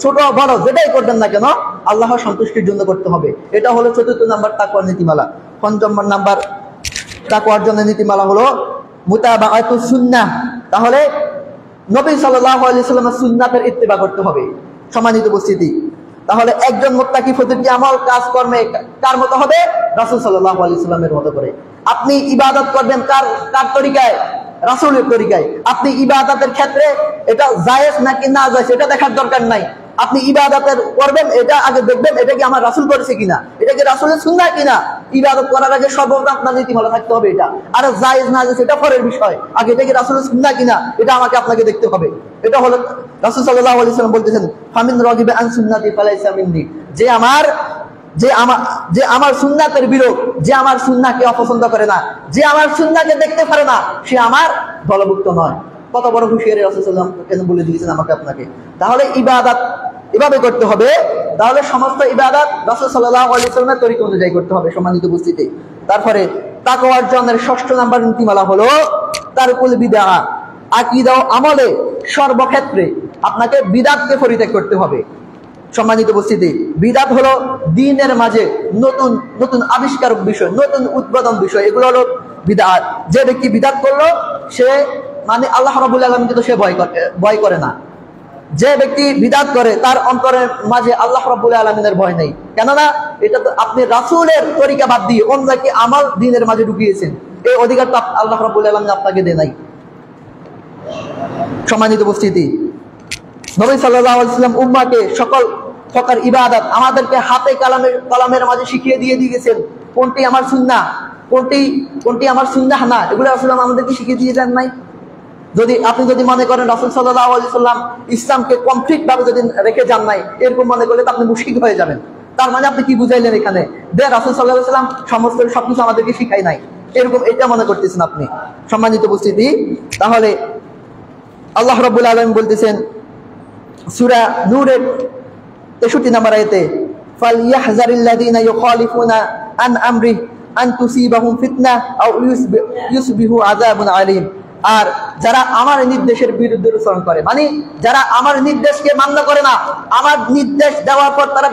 ছোট বড় যেটাই করবেন না কেন আল্লাহর সন্তুষ্টির জন্য করতে হবে। এটা হলো চতুর্থ নাম্বার তাকওয়ার নীতিমালা। পঞ্চম নাম্বার তাকওয়ার জন্য নীতিমালা হলো মুতাবাআতুস সুন্নাহ। তাহলে নবী সাল্লাল্লাহু আলাইহি ওয়াসাল্লামের সুন্নাতের ইত্তিবা করতে হবে। সম্মানিত উপস্থিতি, তাহলে একজন মুত্তাকি প্রতিটি আমল কাজ কর্মে কার মতো হবে? রাসূল সাল্লাল্লাহু আলাইহি ওয়াসাল্লামের মতো করে। আপনি ইবাদত করবেন কার তরিকায়? রাসূলের তরিকায়। আপনি ইবাদতের ক্ষেত্রে এটা জায়েজ নাকি না জায়েজ এটা দেখার দরকার নাই। আপনি ইবাদতের করবেন এটা আগে দেখবেন এটা কি আমার রাসূল করেছে কিনা, এটা কি রাসূলের সুন্নাহ কিনা। ইবাদত করার আগে সর্বপ্রথম আপনার নীতিমালা থাকতে হবে এটা। আর জায়েজ না জায়েজ এটা পরের বিষয়, আগে এটা কি রাসূলের সুন্নাহ কিনা এটা আপনাকে দেখতে হবে। এটা হলো রাসূল সাল্লাল্লাহু আলাইহি ওয়াসাল্লাম বলতেছেন, ফামিন রাগিবা আন সুন্নতি ফালাইসা মিন্নি। যে আমার সুন্নাতের বিরোধ, যে আমার সুন্নাহকে অপছন্দ করে না, যে আমার সুন্নাহকে দেখতে পারে না, সে আমার দলভুক্ত নয়। কত বড় হুঁশিয়ারি রাসূল সাল্লাল্লাহু আলাইহি ওয়াসাল্লাম বলে দিয়েছেন আমাকে আপনাকে। তাহলে ইবাদত এভাবে করতে হবে। তাহলে সমস্ত ইবাদত রাসূল সাল্লাল্লাহু আলাইহি ওয়াসাল্লামের তরিকা অনুযায়ী করতে হবে। সম্মানিত উপস্থিতি, তারপরে তাকওয়া অর্জনের ষষ্ঠ নাম্বার নীতিমালা হলো তারকুল বিদআহ। আকীদা ও আমলে সর্বক্ষেত্রে আপনাকে বিদআতকে পরিত্যাগ করতে হবে। সম্মানিত উপস্থিতি, বিদআত হলো দ্বীনের মাঝে নতুন নতুন আবিষ্কারক বিষয়, নতুন উদ্বোধন বিষয়, এগুলো হলো বিদআত। যে ব্যক্তি বিদআত করলো সে মানে আল্লাহ রাব্বুল আলামিনকে তো সে ভয় করে না। যে ব্যক্তি বিদআত করে তার অন্তরের মাঝে আল্লাহ রাব্বুল আলামিনের ভয় নেই। কেননা এটা তো আপনি রাসূলের তরিকা বাদ দিয়ে অন্যকে আমল দ্বীনের মাঝে ঢুকিয়েছেন, এই অধিকার তো আল্লাহ রাব্বুল আলামিন আপনাকে দেয় নাই। সম্মানিত উপস্থিতি, নবী সাল্লাল্লাহু আলাইহি ওয়াসাল্লাম উম্মাহকে সকল প্রকার ইবাদত আমাদেরকে হাতে কলমের মাঝে শিখিয়ে দিয়ে দিয়েছেন। কোনটি আমার সুন্নাহ, কোনটি আমার সুন্নাহ না, এগুলো রাসূলুল্লাহ আমাদেরকে শিখিয়ে দিয়ে দেন নাই। আপনি যদি মনে করেন রাসূল সাল্লাল্লাহু আলাইহি ওয়াসাল্লাম ইসলামকে কমপ্লিট ভাবে যদি রেখে যান নাই, এরকম মনে করলে তো আপনি মুশরিক হয়ে যাবেন। তার মানে আপনি কি বুঝাইলেন এখানে? রাসূল সাল্লাল্লাহু আলাইহি ওয়াসাল্লাম সবকিছু আমাদেরকে শিখায় নাই, এরকম এটা মনে করতেছেন আপনি। সম্মানিত উপস্থিতি, তাহলে আল্লাহ রাব্বুল আলামিন বলতেছেন সূরা নূরের 63 নম্বর আয়াতে, ফালইয়াহযারিল্লাযীনা ইউখালিফুনা আন আমরিহি আন তুসিবাহুম ফিতনাহ আও ইউসবিহু আযাবুন আলীম। আর যারা আমার নির্দেশের বিরুদ্ধে আচরণ করে, মানে যারা আমার নির্দেশকে মান্য করে না, আমার নির্দেশ দেওয়ার পর তারা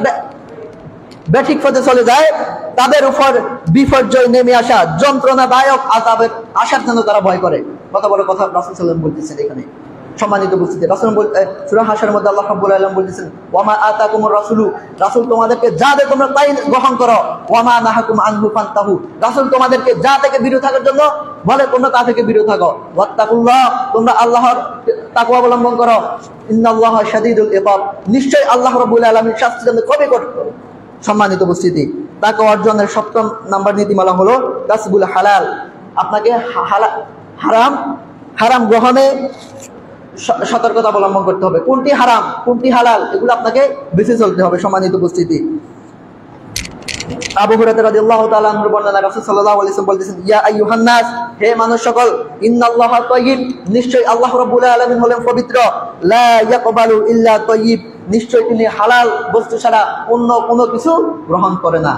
ব্যাঠিক পথে চলে যায়, তাদের উপর বিপর্যয় নেমে আসা যন্ত্রণাদায়ক আযাবের আসার জন্য তারা ভয় করে। কত বড় কথা রাসূল সাল্লাল্লাহু আলাইহি ওয়াসাল্লাম বলতেছেন এখানে। সম্মানিত উপস্থিতি, রাসূল সূরা হাসরের মধ্যে আল্লাহ রাব্বুল আলামিন বলতেছেন, ওয়ামা আতাকুমুর রাসূলু, রাসূল তোমাদেরকে যা দেয় তোমরা তাই গ্রহণ করো, ওয়ামা নাহাকুম আনহু ফান্তাহু, রাসূল তোমাদেরকে যা থেকে বিরত থাকার জন্য বলে তোমরা তা থেকে বিরত থাকো। ওয়াত্তাকুল্লাহ, তোমরা আল্লাহর তাকওয়া অবলম্বন করো। ইন্নাল্লাহা শাদীদুল ইকাব, নিশ্চয় আল্লাহ রাব্বুল আলামিন শাস্তি দেন খুবই কঠোর। সম্মানিত উপস্থিতি, তাকওয়া অর্জনের সপ্তম নাম্বার নীতিমালা হলো কাসবুল হালাল। আপনাকে হারাম গ্রহণে সতর্কতা অবলম্বন করতে হবে। কোনটি হারাম কোনটি হালাল এগুলো আপনাকে বেছে চলতে হবে। সম্মানিত উপস্থিতি, আবু হুরায়রা রাদিয়াল্লাহু তাআলা আনহু বর্ণনা, রাসূল সাল্লাল্লাহু আলাইহি ওয়াসাল্লাম বলতেছেন, ইয়া আইয়ুহান নাস, হে মানুষ সকল, ইন্নাল্লাহা তাইয়্যিব, নিশ্চয় আল্লাহ রাব্বুল আলামিন হলেন পবিত্র, লা ইয়াকবালু ইল্লা তাইয়্যিব, নিশ্চয় তিনি হালাল বস্তু ছাড়া অন্য কোনো কিছু গ্রহণ করে না।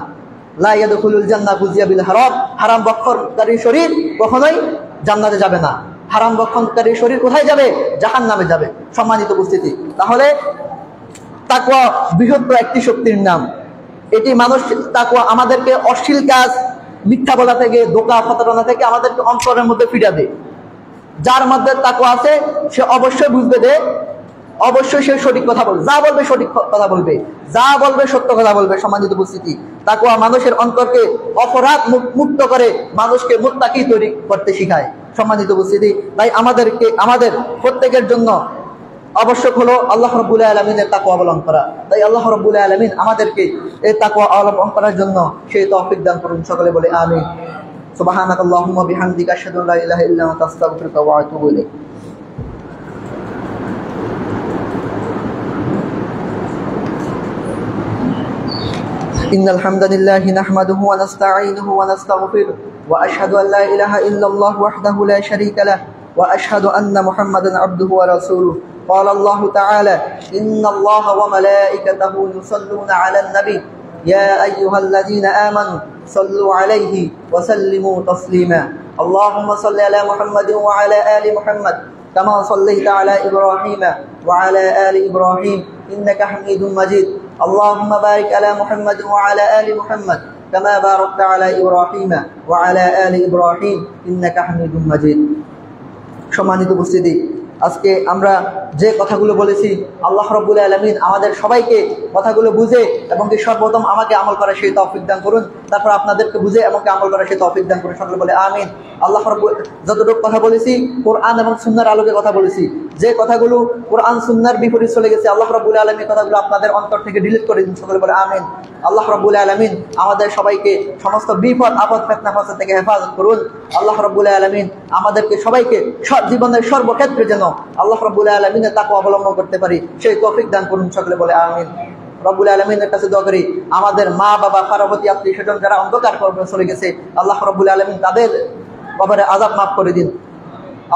লা ইয়াদখুলুল জান্নাহ গুজিয়া বিল হারাম, হারাম ভক্ষণকারী শরীর কখনোই জান্নাতে যাবে না। হারাম ভক্ষণকারী শরীর কোথায় যাবে? জাহান্নামে যাবে। সম্মানিত উপস্থিতি, তাহলে তাকওয়া বৃহত্তর একটি শক্তির নাম। এটি মানুষ তাকওয়া আমাদেরকে অশ্লীল কাজ, মিথ্যা বলা থেকে, ধোঁকা প্রতারণা থেকে আমাদেরকে অন্তরের মধ্যে ফিরা দেয়। যার মধ্যে তাকওয়া আছে সে অবশ্যই বুঝবে যে অবশ্যই সে সঠিক কথা বলবে, যা বলবে সঠিক কথা বলবে, যা বলবে সত্য কথা বলবে। সম্মানিত উপস্থিতি, তাকওয়া মানুষের অন্তরকে অপরাধ মুক্ত করে মানুষকে মুত্তাকি তৈরি করতে শিখায়। সম্মানিত উপস্থিতি, তাই আমাদের প্রত্যেকের জন্য আবশ্যক হলো আল্লাহ রাব্বুল আলামিনের তাকওয়া অবলম্বন করা। তাই আল্লাহ রাব্বুল আলামিন আমাদেরকে এই তাকওয়া অবলম্বন করার জন্য সেই তৌফিক দান করুন। সকলে বলে আমিন। সুবহানাকাল্লাহুম্মা বিহামদিকা আশহাদু আল্লা ইলাহা ইল্লা আনতা আস্তাগফিরুকা ওয়া আতুবু ইলাইক। إن الحمد لله نحمده ونستعينه ونستغفره وأشهد أن لا إله إلا الله وحده لا شريك له وأشهد أن محمدا عبده ورسوله قال الله تعالى إن الله وملائكته يصلون على النبي يا أيها الذين آمنوا صلوا عليه وسلموا تسليما اللهم صل على محمد وعلى آل محمد كما صليت على إبراهيم وعلى آل إبراهيم إنك حميد مجيد اللهم بارك على محمد وعلى آل محمد كما باركت على إبراهيم وعلى آل إبراهيم إنك حميد مجيد। সম্মানিত উপস্থিতি, আজকে আমরা যে কথাগুলো বলেছি আল্লাহ রাব্বুল আলামিন আমাদের সবাইকে কথাগুলো বুঝে এবং কি সর্বপ্রথম আমাকে আমল করার সেই তৌফিক দান করুন, তারপর আপনাদেরকে বুঝে এবং আমল করার সেই তৌফিক দান করুন। সকলে বলে আমিন। আল্লাহ রাব্বুল যতটুকু কথা বলেছি কোরআন এবং সুন্নাহর আলোকে কথা বলেছি, যে কথাগুলো কোরআন সুন্নাহর বিপরীত চলে গেছে আল্লাহ রাব্বুল আলামিন কথাগুলো আপনাদের অন্তর থেকে ডিলিট করে দিন। সকলে বলে আমিন। আল্লাহ রাব্বুল আলামিন আমাদের সবাইকে সমস্ত বিপদ আপদ ফিতনা ফাসাদ থেকে হেফাজত করুন। আল্লাহ রাব্বুল আলামিন আমাদেরকে সবাইকে জীবনের সর্বক্ষেত্রে যেন আল্লাহ রাব্বুল আলামিনের তাকওয়া অবলম্বন করতে পারি সেই তৌফিক দান করুন। সকলে বলে আমিন। রব্বুল আলামিনের কাছে দোয়া করি আমাদের মা বাবা পার্বতী আত্মীয় স্বজন যারা অন্ধকার কবরে চলে গেছে আল্লাহ রাব্বুল আলামিন তাদের কবরে আযাব মাফ করে দিন।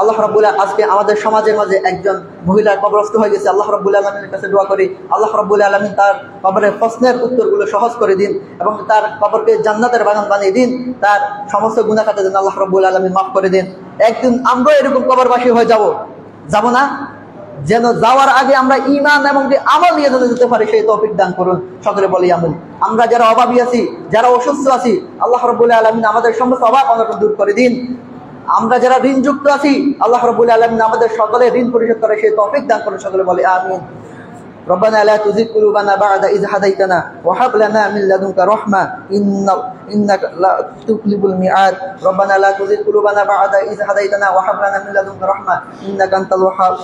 আল্লাহ রাব্বুল আজকে আমাদের সমাজের মাঝে একজন মহিলা কবরস্থ হয়ে গেছে, আল্লাহ রাব্বুল আলামিনের কাছে দোয়া করি আল্লাহ রাব্বুল আলামিন তার কবরের প্রশ্নের উত্তরগুলো সহজ করে দিন এবং তার কবরকে জান্নাতের বাগান বানিয়ে দিন, তার সমস্ত গুনাহ কাটা দিন, আল্লাহ রাব্বুল আলামিন মাফ করে দিন। একদিন আমরা এরকম কবরবাসী হয়ে যাব না, যেন যাওয়ার আগে আমরা ঈমান এবং আমল নিয়ে যেতে পারি সেই তৌফিক দান করুন। সকলে বলি আমিন। আমরা যারা অভাবী আছি, যারা অসুস্থ আছি, আল্লাহ রাব্বুল আলামিন আমাদের সমস্ত অভাব অনটন দূর করে দিন। আমরা যারা ঋণযুক্ত আছি আল্লাহ রাব্বুল আলামিন আমাদের সকলে ঋণ পরিশোধ করে সেই তৌফিক দান করুন। সকলে বলি আমিন। ربنا لا تزغ قلوبنا بعد إذ هديتنا وهب لنا من لدنك رحمة إنك لا تخلف الميعاد ربنا لا تزغ قلوبنا بعد إذ هديتنا وهب لنا من لدنك رحمة إنك أنت الوهاب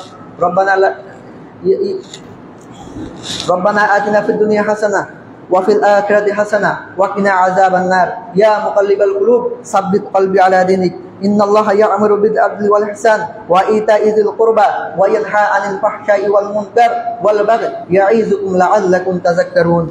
ربنا آتنا في الدنيا حسنة وفي الآخرة حسنة وقنا عذاب النار يا مقلب القلوب ثبت قلبي على دينك إن الله يأمر بالعدل والإحسان وإيتاء ذي القربى وينهى عن الفحشاء والمنكر والبغي يعظكم لعلكم تذكرون